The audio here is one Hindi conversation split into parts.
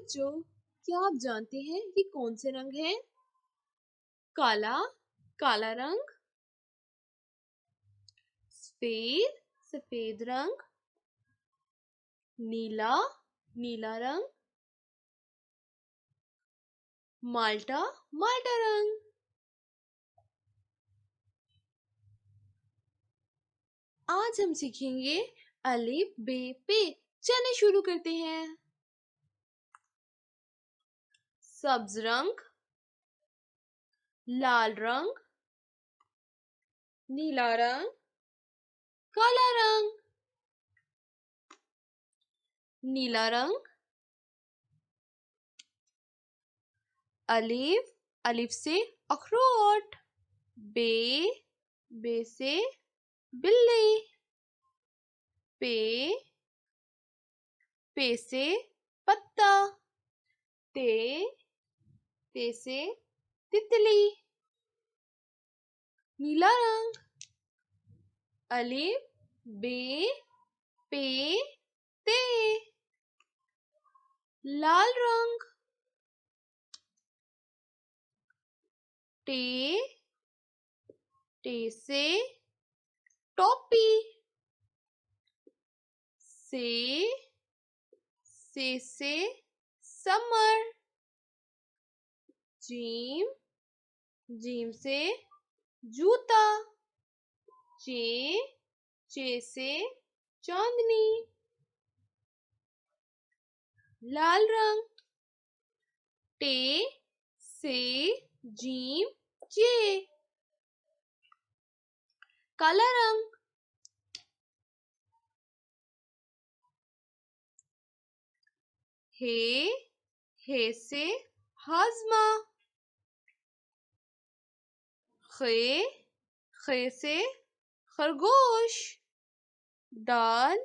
बच्चों, क्या आप जानते हैं ये कौन से रंग हैं? काला, काला रंग। सफेद, सफेद रंग। नीला, नीला रंग। माल्टा, माल्टा रंग। आज हम सीखेंगे अलिफ बे पे। चलिए शुरू करते हैं। सब्ज रंग, लाल रंग, नीला रंग, काला रंग। नीला रंग। अलिफ, अलिफ से अखरोट। बे, बे से बिल्ली। पे, पे से पत्ता। ते, ते से तितली। नीला रंग। अलिफ बे पे ते। लाल रंग। टे, टे से टोपी। से, से समर। जीम, जीम से जूता। चे, चे से चांदनी। लाल रंग। टे से जीम चे। काला रंग। हे से हाजमा। खे से खरगोश। दाल,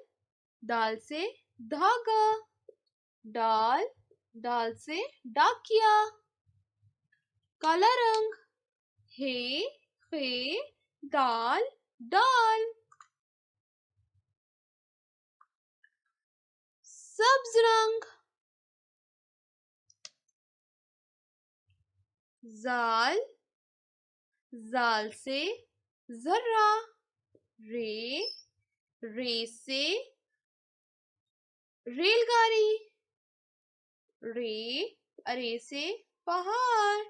दाल से धागा। डाल, डाल से डाकिया। काला रंग। हे दाल, डाल। सब्ज रंग। जाल, जाल से जर्रा। रे से रेलगाड़ी। रे से पहाड़।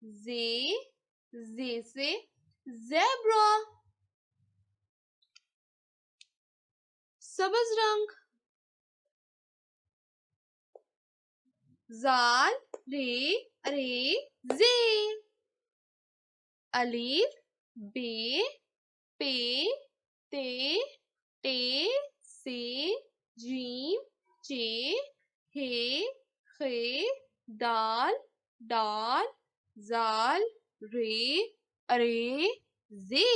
जे से ज़ेब्रा। सब्ज रंग। जाल, रे जे। अलिफ बे पे ते टे से जीम चे हे खे दाल डाल जाल रे अरे जे।